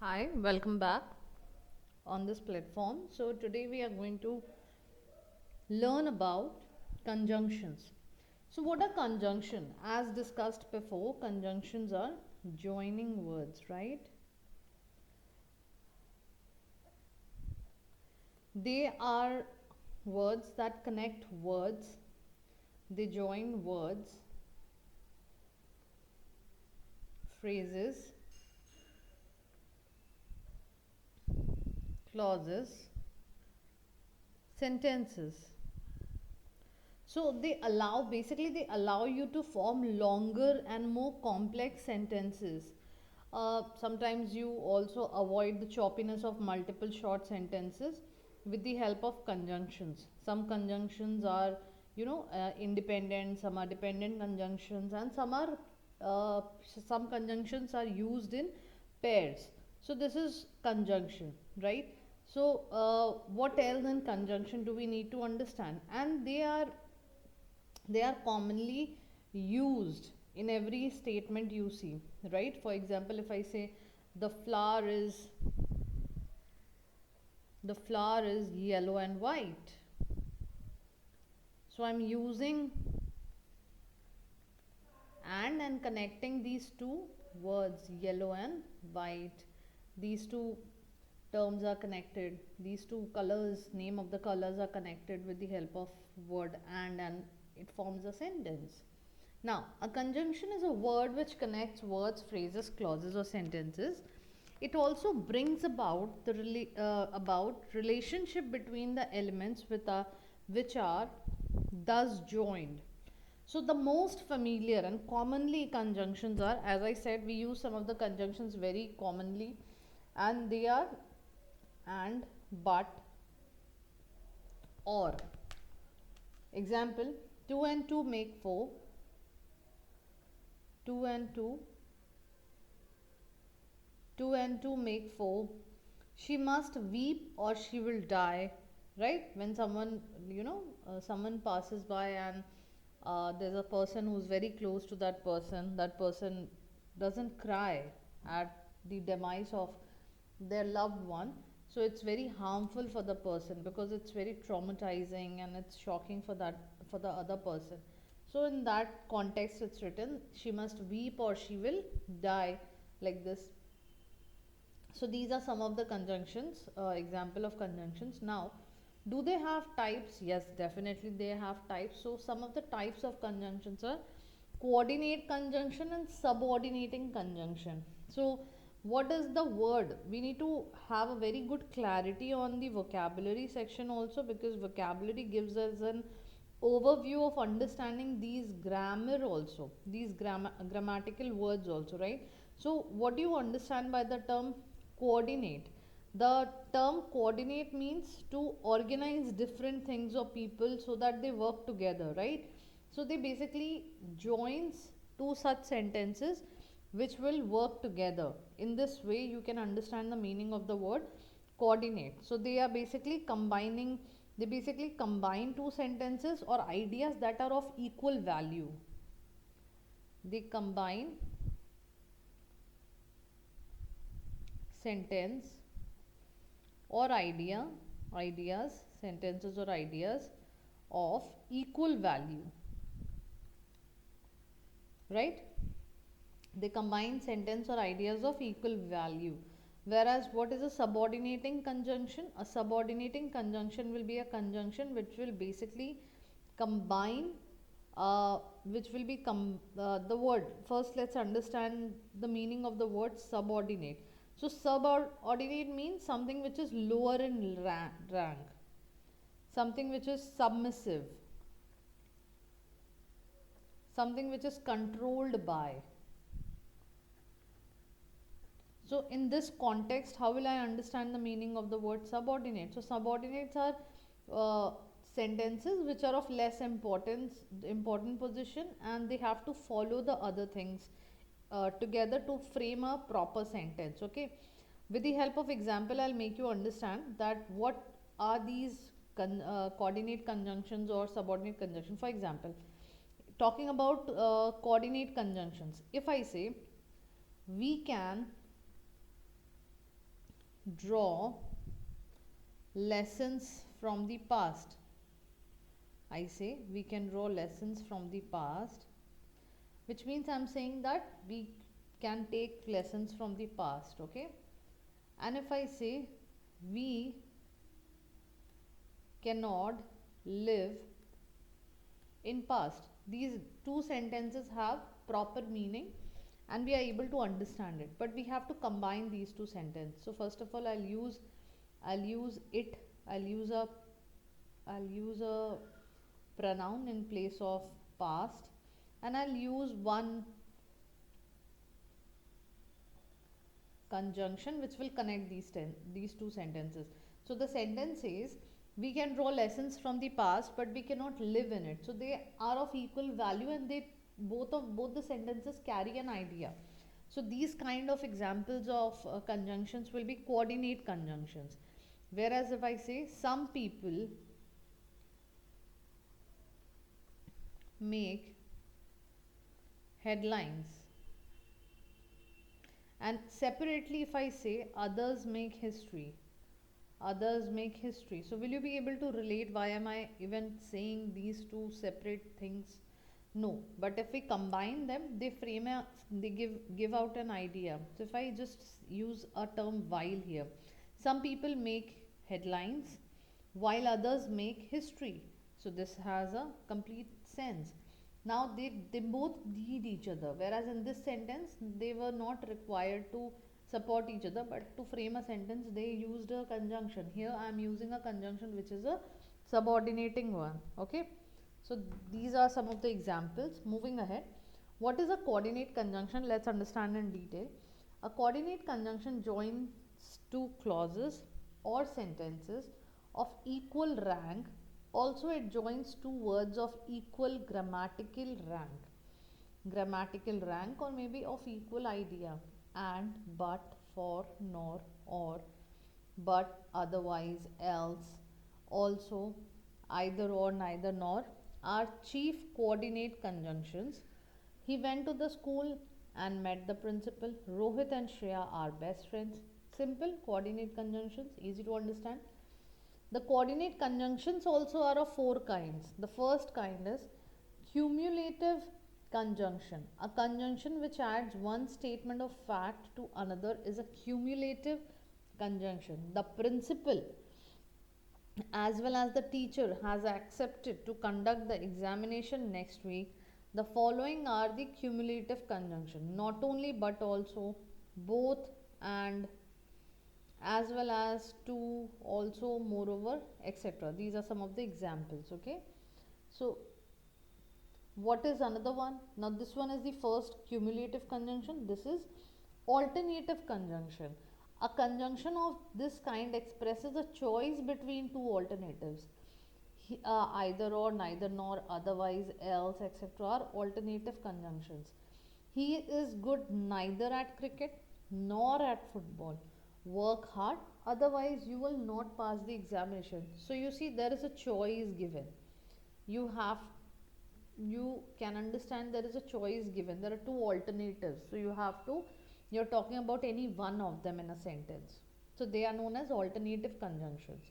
Hi, welcome back on this platform. So, today we are going to learn about conjunctions. So, what are conjunction? As discussed before, conjunctions are joining words, right? They are words that connect words, they join words, phrases, clauses, sentences. So they allow you to form longer and more complex sentences. Sometimes you also avoid the choppiness of multiple short sentences with the help of conjunctions. Some conjunctions are, independent, some are dependent conjunctions, and uh, some conjunctions are used in pairs. So this is conjunction, right? So what else in conjunction do we need to understand? And they are commonly used in every statement you see, right? For example, if I say the flower is the flower is yellow and white, so I'm using and connecting these two words, yellow and white. These two terms are connected, these two colors, name of the colors are connected with the help of word and it forms a sentence. Now, a conjunction is a word which connects words, phrases, clauses, or sentences. It also brings about about relationship between the elements which are thus joined. So the most familiar and commonly conjunctions are, as I said, we use some of the conjunctions very commonly, and they are and, but, or. Example: 2 and 2 make 4, 2 and 2 2 and 2 make 4. She must weep or she will die. Right? When someone, someone passes by and there's a person who's very close to that person doesn't cry at the demise of their loved one. So it's very harmful for the person because it's very traumatizing and it's shocking for the other person. So in that context, it's written, she must weep or she will die, like this. So these are some of the conjunctions, example of conjunctions. Now, do they have types? Yes, definitely they have types. So some of the types of conjunctions are coordinate conjunction and subordinating conjunction. So what is the word? We need to have a very good clarity on the vocabulary section also, because vocabulary gives us an overview of understanding these grammar also, these grammatical words also, right? So what do you understand by the term coordinate? The term coordinate means to organize different things or people so that they work together, right? So they basically joins two such sentences which will work together. In this way you can understand the meaning of the word coordinate. So they basically combine two sentences or ideas that are of equal value. They combine sentence or ideas, sentences or ideas of equal value, right? They combine sentence or ideas of equal value. Whereas what is a subordinating conjunction? A subordinating conjunction will be a conjunction which will basically combine, which will be the word. First, let's understand the meaning of the word subordinate. So subordinate means something which is lower in rank, something which is submissive, something which is controlled by. So in this context, how will I understand the meaning of the word subordinate? So subordinates are uh, sentences which are of less important position, and they have to follow the other things together to frame a proper sentence. Okay. With the help of example, I'll make you understand that what are these coordinate conjunctions or subordinate conjunctions. For example, talking about coordinate conjunctions, if I say we can draw lessons from the past. I say we can draw lessons from the past, which means I'm saying that we can take lessons from the past, okay? And if I say we cannot live in past, these two sentences have proper meaning and we are able to understand it, but we have to combine these two sentences. So first of all, I'll use it, I'll use a I'll use a pronoun in place of past, and I'll use one conjunction which will connect these two sentences. So the sentence says we can draw lessons from the past but we cannot live in it. So they are of equal value and they both the sentences carry an idea. So these kind of examples of conjunctions will be coordinate conjunctions. Whereas if I say some people make headlines, and separately if I say others make history, others make history, so will you be able to relate why am I even saying these two separate things? No, but if we combine them, they give out an idea. So if I just use a term while here, some people make headlines while others make history, so this has a complete sense. Now they both need each other, whereas in this sentence they were not required to support each other, but to frame a sentence they used a conjunction. Here I am using a conjunction which is a subordinating one, okay? So these are some of the examples. Moving ahead, what is a coordinate conjunction? Let's understand in detail. A coordinate conjunction joins two clauses or sentences of equal rank. Also, it joins two words of equal grammatical rank. Grammatical rank, or maybe of equal idea. And, but, for, nor, or, but, otherwise, else, also, either or, neither nor are chief coordinate conjunctions. He went to the school and met the principal. Rohit and Shreya are best friends. Simple coordinate conjunctions, easy to understand. The coordinate conjunctions also are of four kinds. The first kind is cumulative conjunction. A conjunction which adds one statement of fact to another is a cumulative conjunction. The principal as well as the teacher has accepted to conduct the examination next week. The following are the cumulative conjunction: not only, but also, both, and, as well as, to, also, moreover, etc. These are some of the examples, okay? So what is another one? Now this one is the first cumulative conjunction. This is alternative conjunction. A conjunction of this kind expresses a choice between two alternatives. Either or, neither nor, otherwise, else, etc. are alternative conjunctions. He is good neither at cricket nor at football. Work hard, otherwise you will not pass the examination. So you see there is a choice given. You have you can understand there is a choice given. There are two alternatives. So you're talking about any one of them in a sentence. So they are known as alternative conjunctions.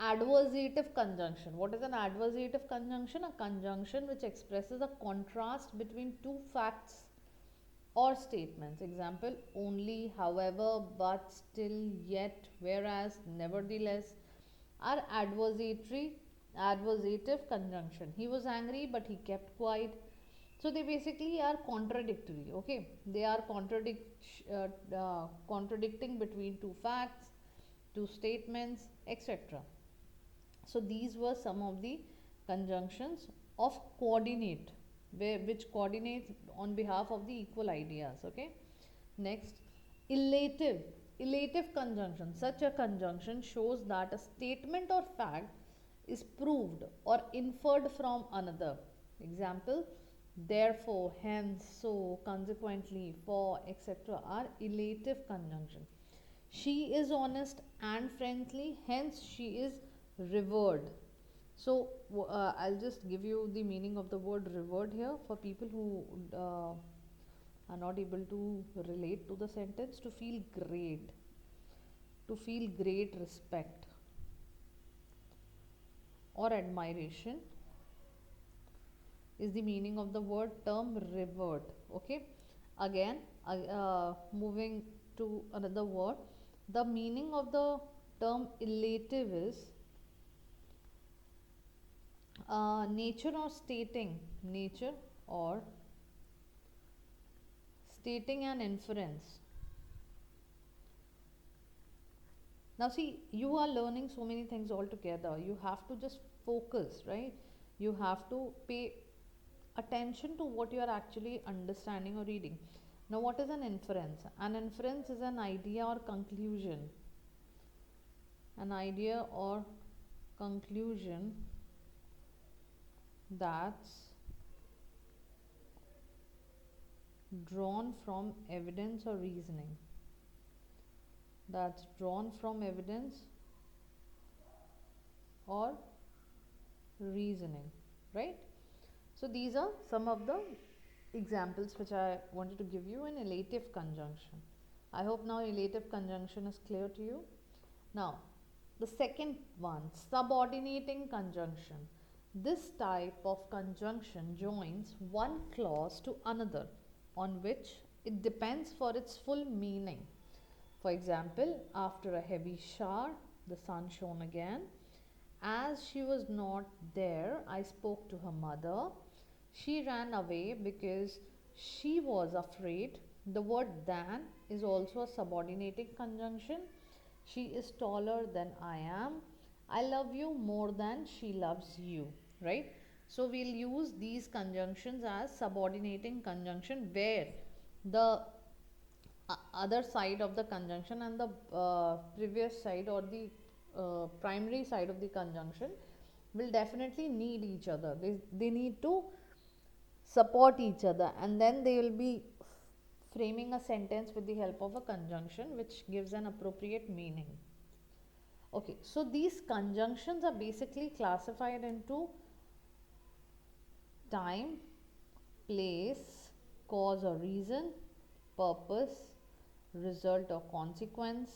Adversative conjunction. What is an adversative conjunction? A conjunction which expresses a contrast between two facts or statements. Example: only, however, but, still, yet, whereas, nevertheless are adversative conjunction. He was angry but he kept quiet. So they basically are contradictory, okay? They are contradicting between two facts, two statements, etc. So these were some of the conjunctions of coordinate, which coordinate on behalf of the equal ideas, okay? Next, elative. Elative conjunction. Such a conjunction shows that a statement or fact is proved or inferred from another. Example: therefore, hence, so, consequently, for, etc. are elative conjunction. She is honest and friendly, hence she is revered. So I'll just give you the meaning of the word revered here for people who are not able to relate to the sentence. To feel great. to feel great respect or admiration is the meaning of the word term revered. Okay, again, moving to another word, the meaning of the term elative is nature or stating, nature or stating an inference. Now see, you are learning so many things all together, you have to just focus, right? You have to pay attention to what you are actually understanding or reading. Now what is an inference? An inference is an idea or conclusion, an idea or conclusion that's drawn from evidence or reasoning, that's drawn from evidence or reasoning, right? So these are some of the examples which I wanted to give you in elative conjunction. I hope now elative conjunction is clear to you. Now the second one, subordinating conjunction. This type of conjunction joins one clause to another on which it depends for its full meaning. For example, after a heavy shower, the sun shone again. As she was not there, I spoke to her mother. She ran away because she was afraid. The word than is also a subordinating conjunction. She is taller than I am. I love you more than she loves you, right? So we'll use these conjunctions as subordinating conjunction where the other side of the conjunction and the previous side or the primary side of the conjunction will definitely need each other. They need to support each other, and then they will be framing a sentence with the help of a conjunction which gives an appropriate meaning. Okay, so these conjunctions are basically classified into time, place, cause or reason, purpose, result or consequence,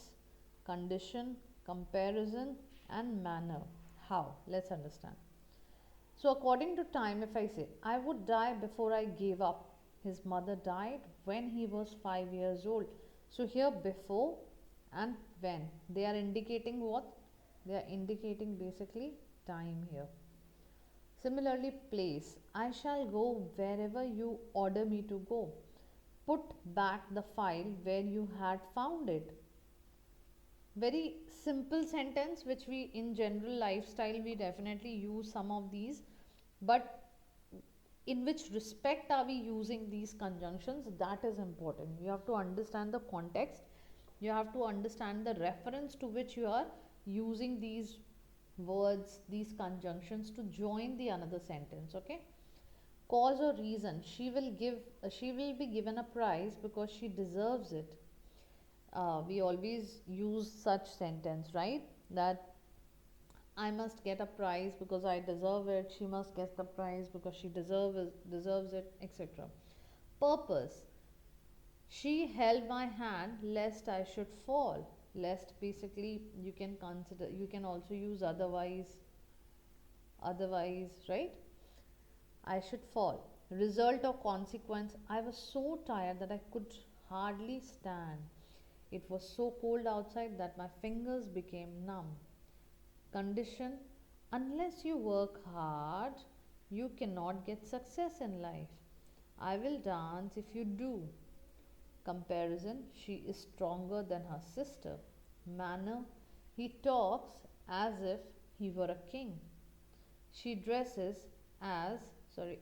condition, comparison, and manner. How? Let's understand. So, according to time, if I say, I would die before I gave up, his mother died when he was 5 years old. So, here before and when, they are indicating what? They are indicating basically time here. Similarly, place, I shall go wherever you order me to go. Put back the file where you had found it. Very simple sentence which we in general lifestyle we definitely use some of these, but in which respect are we using these conjunctions, that is important. You have to understand the context, you have to understand the reference to which you are using these words, these conjunctions to join the another sentence. Okay, cause or reason, she will be given a prize because she deserves it. We always use such sentence, right? That I must get a prize because I deserve it, she must get the prize because she deserves it, etc. Purpose, she held my hand lest I should fall. Lest basically you can consider, you can also use otherwise, right? I should fall. Result or consequence, I was so tired that I could hardly stand. It was so cold outside that my fingers became numb. Condition, unless you work hard, you cannot get success in life. I will dance if you do. Comparison, she is stronger than her sister. Manner, he talks as if he were a king. She dresses as, sorry,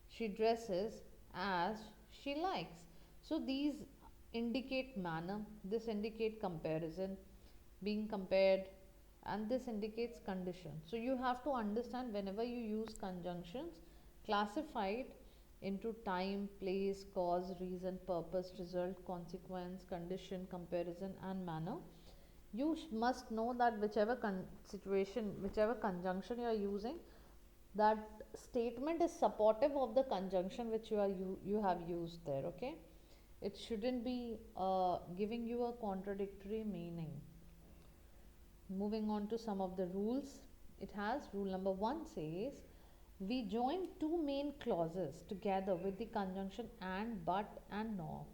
she dresses as she likes. So these indicate manner, this indicate comparison, being compared, and this indicates condition. So you have to understand whenever you use conjunctions, classify it into time, place, cause, reason, purpose, result, consequence, condition, comparison, and manner. You must know that whichever situation, whichever conjunction you are using, that statement is supportive of the conjunction which you have used there. Okay, it shouldn't be giving you a contradictory meaning. Moving on to some of the rules. It has rule number 1 says we join two main clauses together with the conjunction and, but, and, nor.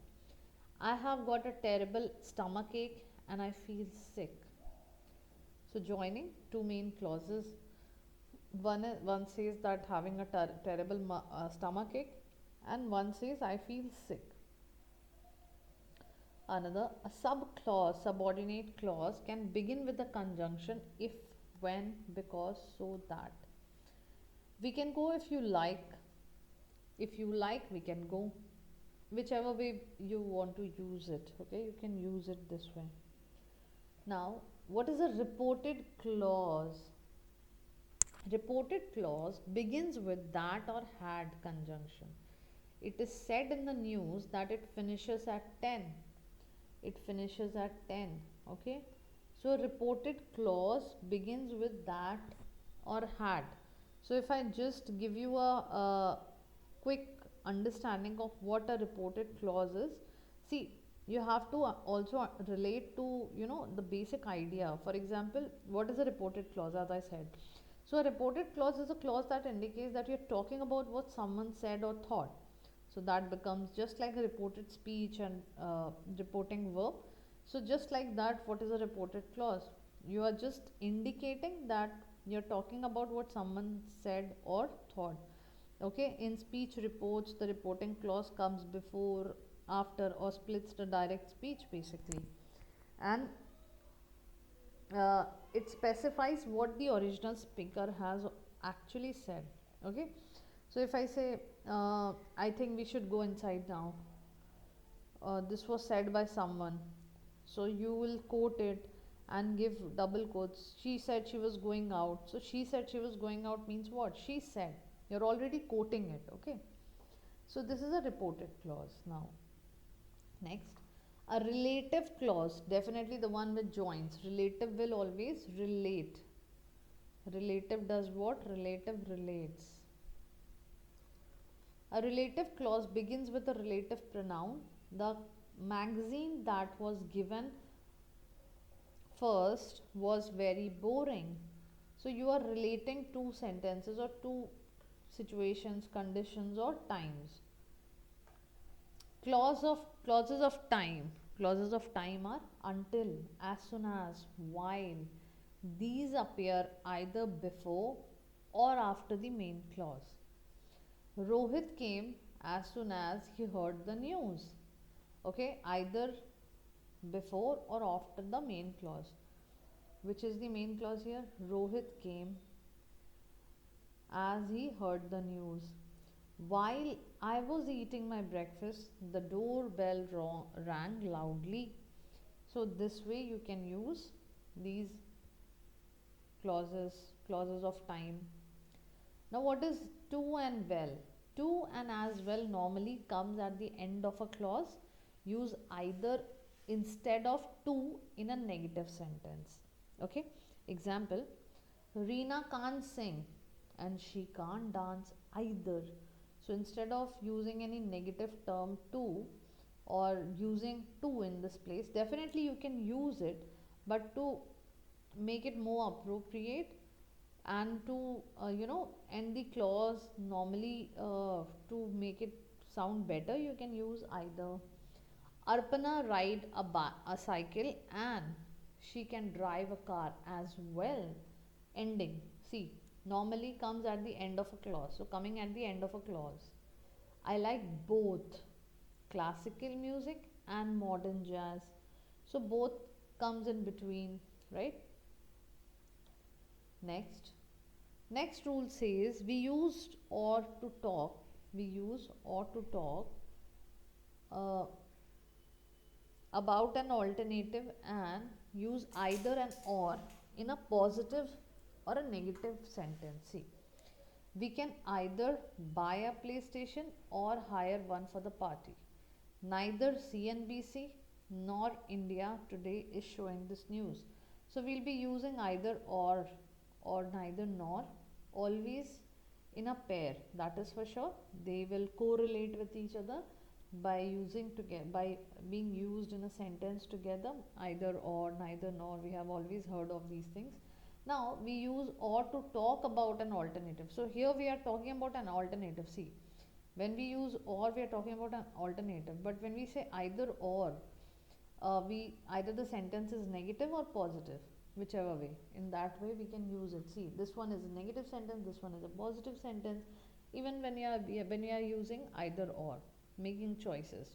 I have got a terrible stomach ache and I feel sick. So joining two main clauses. One says that having a terrible stomach ache, and one says I feel sick. Another, a subclause, subordinate clause can begin with a conjunction if, when, because, so that. We can go if you like. If you like, we can go. Whichever way you want to use it, okay, you can use it this way. Now, what is a reported clause? Reported clause begins with that or had conjunction. It is said in the news that it finishes at 10. It finishes at 10. Okay. So, a reported clause begins with that or had. So, if I just give you a quick understanding of what a reported clause is, see, you have to also relate to, the basic idea. For example, what is a reported clause? As I said, so a reported clause is a clause that indicates that you're talking about what someone said or thought. So that becomes just like a reported speech and reporting verb. So just like that, what is a reported clause? You are just indicating that you're talking about what someone said or thought. Okay, in speech reports, the reporting clause comes before, after, or splits the direct speech basically. And it specifies what the original speaker has actually said. Okay, so if I say, I think we should go inside now, this was said by someone, so you will quote it and give double quotes. She said she was going out. So she said she was going out means what? She said. You're already quoting it. Okay, so this is a reported clause. Now next, a relative clause, definitely the one with joins. Relative will always relate. Relative does what? Relative relates. A relative clause begins with a relative pronoun. The magazine that was given first was very boring. So you are relating two sentences or two situations, conditions, or times. Clauses of time. Clauses of time are until, as soon as, while. These appear either before or after the main clause. Rohit came as soon as he heard the news. Okay, either before or after the main clause. Which is the main clause here? Rohit came as he heard the news. While I was eating my breakfast, the doorbell rang loudly. So, this way you can use these clauses of time. Now, what is to and well? To and as well normally comes at the end of a clause. Use either instead of to in a negative sentence. Okay, example, Reena can't sing and she can't dance either. So instead of using any negative term to or using to in this place, definitely you can use it, but to make it more appropriate and to end the clause normally, to make it sound better, you can use either. Arpana ride a cycle and she can drive a car as well. Ending. See, normally comes at the end of a clause. So, coming at the end of a clause. I like both classical music and modern jazz. So, both comes in between, right? Next. Next rule says we used or to talk. We use or to talk uh, about an alternative and use either an or in a positive or a negative sentence. See, we can either buy a PlayStation or hire one for the party. Neither CNBC nor India Today is showing this news. So we'll be using either or neither nor, always in a pair. That is for sure. They will correlate with each other by being used in a sentence together, either or, neither nor, we have always heard of these things. Now we use or to talk about an alternative. So here we are talking about an alternative. See, when we use or, we are talking about an alternative, but when we say either or, we either the sentence is negative or positive, whichever way. In that way we can use it. See, this one is a negative sentence, this one is a positive sentence. Even when you are using either or, making choices,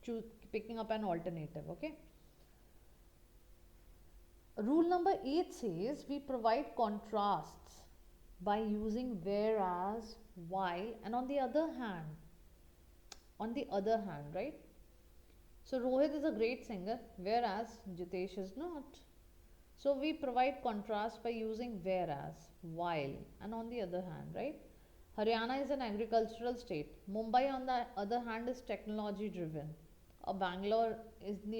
choose, picking up an alternative. Okay. Rule number 8 says we provide contrasts by using whereas, while, and on the other hand. On the other hand, right? So Rohit is a great singer, whereas Jitesh is not. So we provide contrast by using whereas, while, and on the other hand, right? Haryana is an agricultural state. Mumbai, on the other hand, is technology driven. Bangalore is on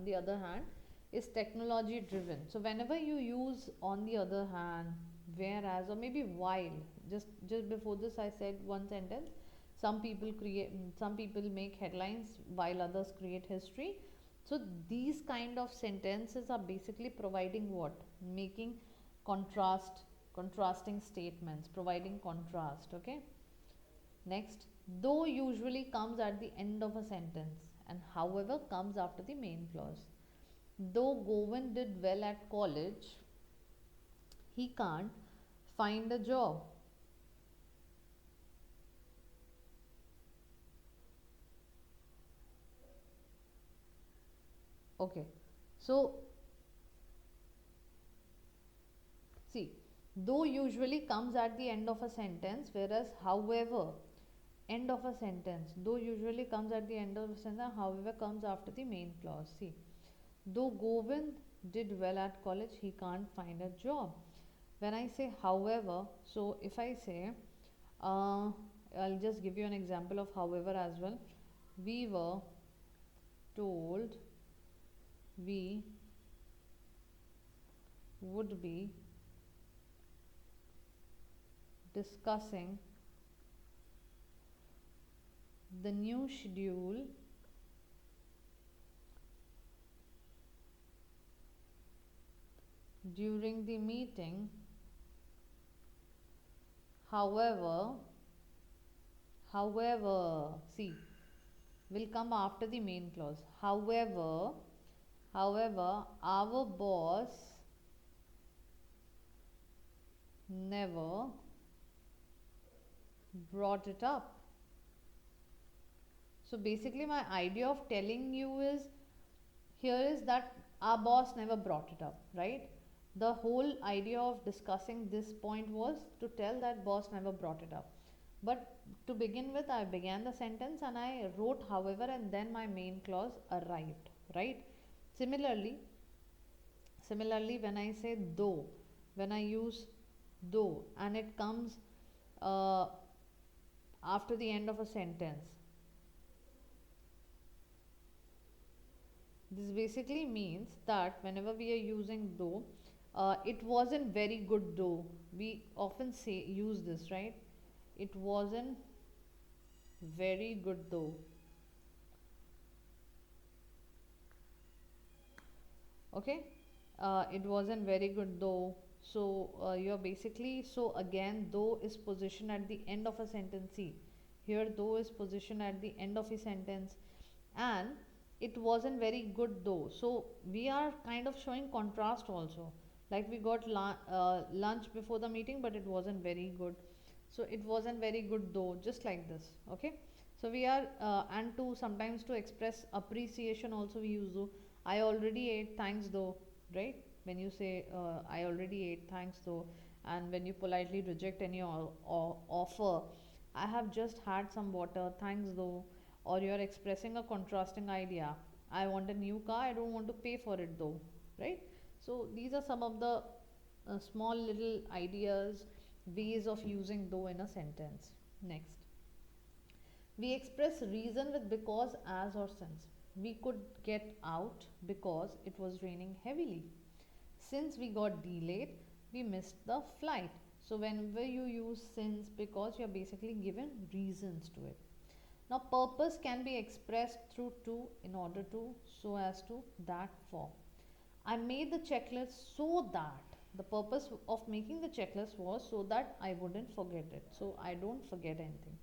the other hand, is technology driven. So whenever you use on the other hand, whereas, or maybe while, just before this I said one sentence. Some people make headlines while others create history. So these kind of sentences are basically providing what? Making contrasting statements, providing contrast. Okay. Next, though usually comes at the end of a sentence and however comes after the main clause. Though Govind did well at college, he can't find a job. Okay. So, see, though usually comes at the end of a sentence, whereas however, end of a sentence, though usually comes at the end of a sentence, however comes after the main clause. See, though Govind did well at college, he can't find a job. When I say however, so if I say, uh, I'll just give you an example of however as well. We were told we would be discussing the new schedule during the meeting. However, see, will come after the main clause. However, our boss never brought it up. So basically, my idea of telling you is here is that our boss never brought it up, right? The whole idea of discussing this point was to tell that boss never brought it up. But to begin with, I began the sentence and I wrote however, and then my main clause arrived, right? Similarly, when I say though, when I use though and it comes uh, after the end of a sentence, this basically means that whenever we are using though, it wasn't very good though. We often say use this, right? It wasn't very good though. Okay, it wasn't very good though. So you're basically, so again, though is positioned at the end of a sentence. See, here though is positioned at the end of a sentence, and it wasn't very good though. So we are kind of showing contrast also. Like we got lunch before the meeting, but it wasn't very good. So it wasn't very good though, just like this. Okay. So we are and to sometimes to express appreciation also we use though. I already ate, thanks though, right? When you say I already ate, thanks though, and when you politely reject any offer, I have just had some water, thanks though, or you are expressing a contrasting idea. I want a new car, I don't want to pay for it though, right? So these are some of the small little ideas, ways of using though in a sentence. Next, we express reason with because, as, or since. We could get out because it was raining heavily. Since we got delayed, we missed the flight. So whenever you use since, because, you're basically given reasons to it. Now, purpose can be expressed through two in order to so as to that form. I made the checklist so that the purpose of making the checklist was so that I wouldn't forget it. So I don't forget anything.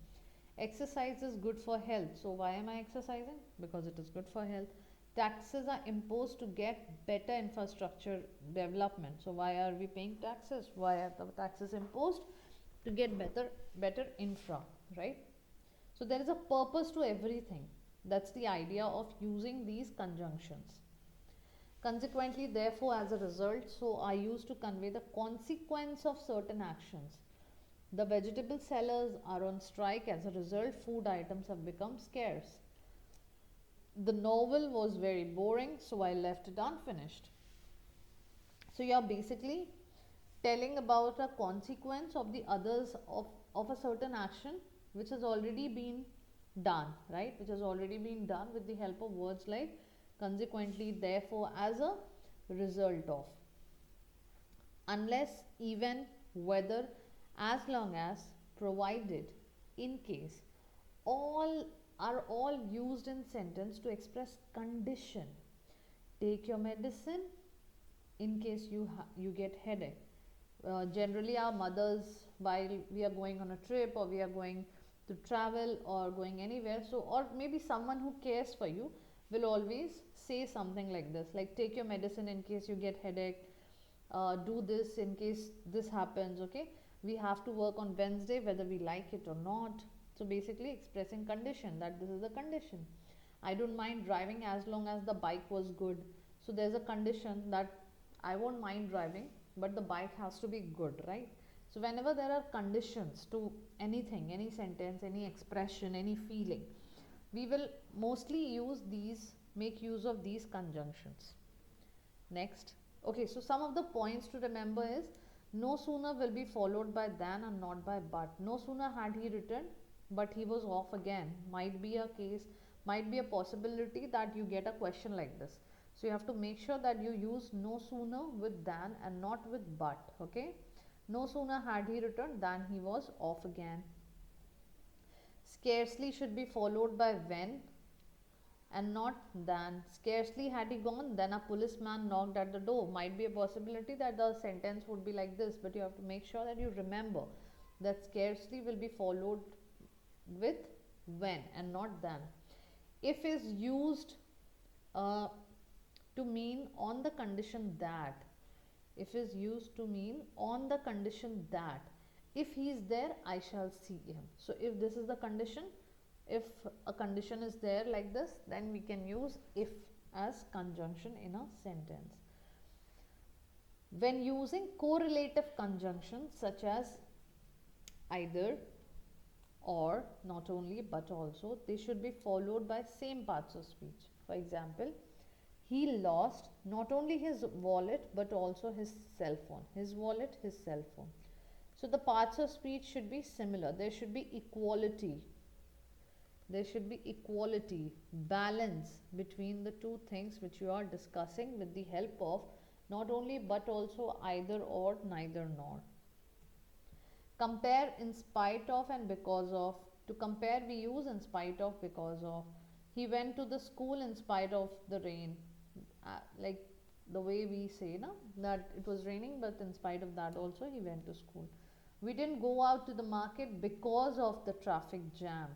Exercise is good for health. So why am I exercising? Because it is good for health. Taxes are imposed to get better infrastructure development. So why are we paying taxes? Why are the taxes imposed? To get better infra, right? So there is a purpose to everything. That's the idea of using these conjunctions. Consequently, therefore, as a result, so I used to convey the consequence of certain actions. The vegetable sellers are on strike. As a result, food items have become scarce. The novel was very boring, so I left it unfinished. So you are basically telling about a consequence of the others of a certain action which has already been done, right? Which has already been done with the help of words like consequently, therefore, as a result of. Unless, even, whether, as long as, provided, in case, all are all used in sentence to express condition. Take your medicine in case you get headache. Generally, our mothers, while we are going on a trip or we are going to travel or going anywhere, so or maybe someone who cares for you will always say something like this, like take your medicine in case you get headache, do this in case this happens. Okay, we have to work on Wednesday whether we like it or not. So basically expressing condition, that this is the condition. I don't mind driving as long as the bike was good. So there's a condition that I won't mind driving, but the bike has to be good, right? So whenever there are conditions to anything, any sentence, any expression, any feeling, we will mostly use these, make use of these conjunctions. Next. Okay, so some of the points to remember is no sooner will be followed by than and not by but. No sooner had he returned, but he was off again. Might be a case, might be a possibility that you get a question like this. So you have to make sure that you use no sooner with than and not with but. Okay. No sooner had he returned than he was off again. Scarcely should be followed by when and not than. Scarcely had he gone, then a policeman knocked at the door. Might be a possibility that the sentence would be like this, but you have to make sure that you remember that scarcely will be followed with when and not than. If is used uh, to mean on the condition that. If is used to mean on the condition that. If he is there, I shall see him. So if this is the condition, if a condition is there like this, then we can use if as conjunction in a sentence. When using correlative conjunctions such as either, or, not only but also, they should be followed by same parts of speech. For example, he lost not only his wallet but also his cell phone. His wallet, his cell phone. So the parts of speech should be similar. There should be equality. There should be equality, balance between the two things which you are discussing with the help of not only but also either or, neither nor. Compare in spite of and because of. To compare we use in spite of, because of. He went to the school in spite of the rain. Like the way we say na, that it was raining, but in spite of that also he went to school. We didn't go out to the market because of the traffic jam.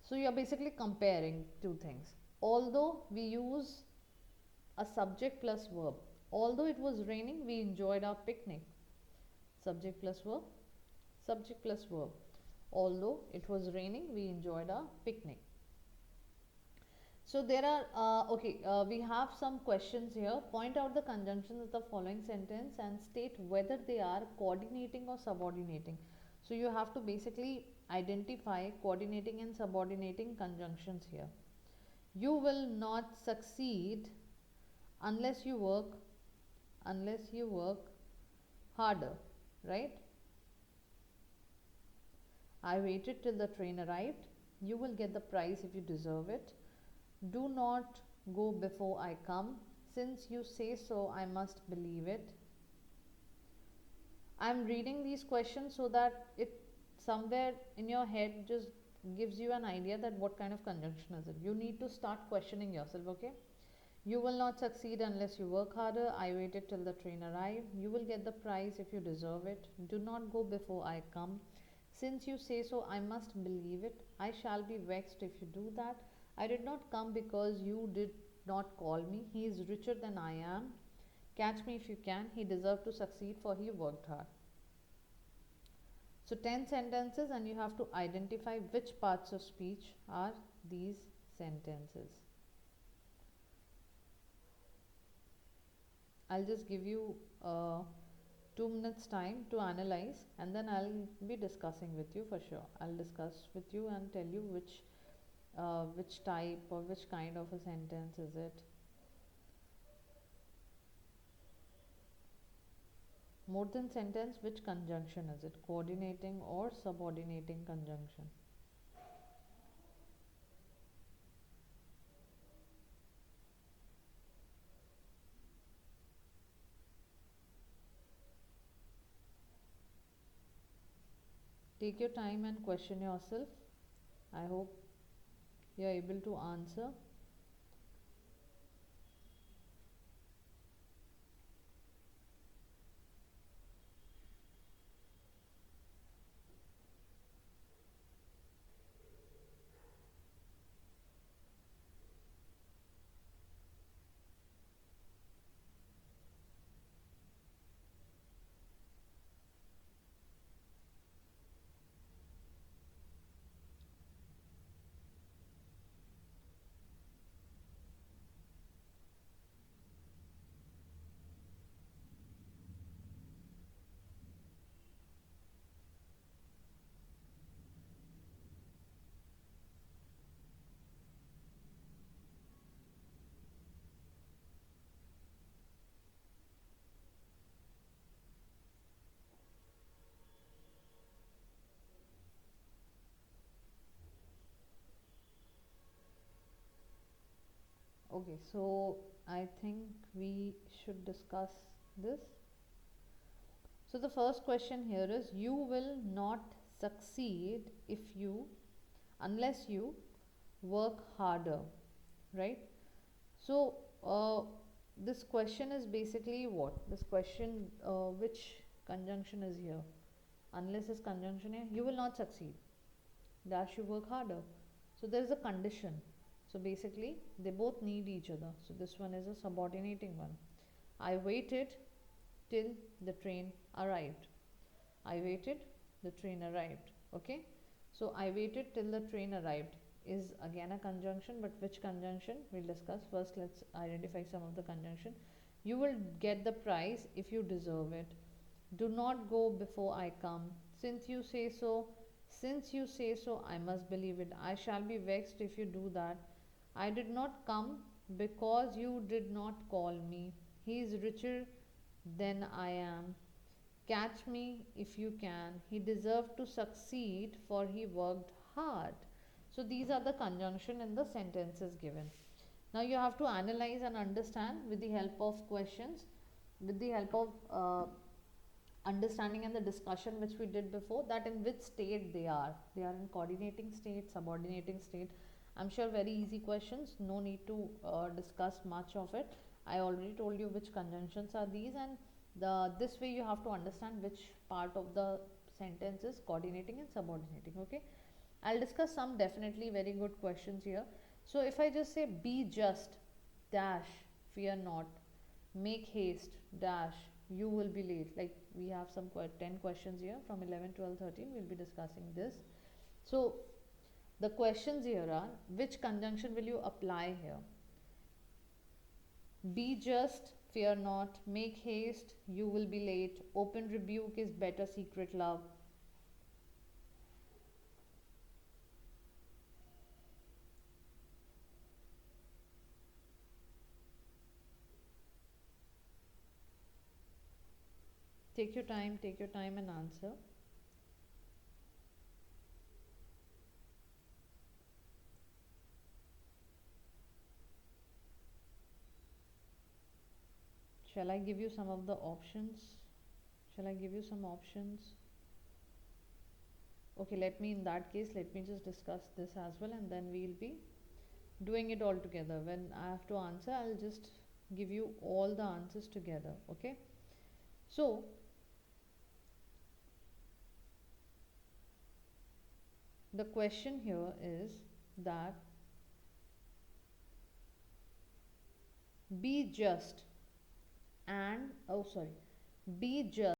So you are basically comparing two things. Although we use a subject plus verb. Although it was raining, we enjoyed our picnic. Subject plus verb, subject plus verb. Although it was raining, we enjoyed our picnic. So there are, we have some questions here. Point out the conjunctions of the following sentence and state whether they are coordinating or subordinating. So you have to basically identify coordinating and subordinating conjunctions here. You will not succeed unless you work harder, right? I waited till the train arrived. You will get the prize if you deserve it. Do not go before I come. Since you say so, I must believe it. I'm reading these questions so that it somewhere in your head just gives you an idea that what kind of conjunction is it. You need to start questioning yourself, okay? You will not succeed unless you work harder. I waited till the train arrived. You will get the prize if you deserve it. Do not go before I come. Since you say so, I must believe it. I shall be vexed if you do that. I did not come because you did not call me. He is richer than I am. Catch me if you can. He deserved to succeed for he worked hard. So 10 sentences, and you have to identify which parts of speech are these sentences. I'll just give you 2 minutes time to analyze, and then I'll be discussing with you for sure. I'll discuss with you and tell you which type or which kind of a sentence is it. More than sentence, which conjunction is it? Coordinating or subordinating conjunction? Take your time and question yourself. I hope you are able to answer. Okay, so I think we should discuss this. So the first question here is, you will not succeed if you unless you work harder, right? So this question is basically what? This question, which conjunction is here? Unless is conjunction here, you will not succeed. Dash, you work harder. So there is a condition. So basically, they both need each other. So this one is a subordinating one. I waited till the train arrived. I waited, the train arrived. Okay. So I waited till the train arrived is again a conjunction, but which conjunction we'll discuss. First, let's identify some of the conjunction. You will get the prize if you deserve it. Do not go before I come. Since you say so, since you say so, I must believe it. I shall be vexed if you do that. I did not come because you did not call me. He is richer than I am. Catch me if you can. He deserved to succeed for he worked hard. So these are the conjunction in the sentences given. Now you have to analyze and understand with the help of questions, with the help of understanding and the discussion which we did before, that in which state they are. They are in coordinating state, subordinating state. I'm sure very easy questions, no need to discuss much of it. I already told you which conjunctions are these, and this way you have to understand which part of the sentence is coordinating and subordinating. Okay, I'll discuss some definitely very good questions here. So if I just say, be just dash, fear not, make haste dash, you will be late, like we have some 10 questions here from 11, 12, 13. We'll be discussing this. So the questions here are, which conjunction will you apply here? Be just, fear not, make haste, you will be late, open rebuke is better secret love. Take your time and answer. Shall I give you some of the options? Shall I give you some options? Okay, let me, in that case, let me just discuss this as well, and then we'll be doing it all together. When I have to answer, I'll just give you all the answers together. Okay, so the question here is that be just and, oh sorry, be just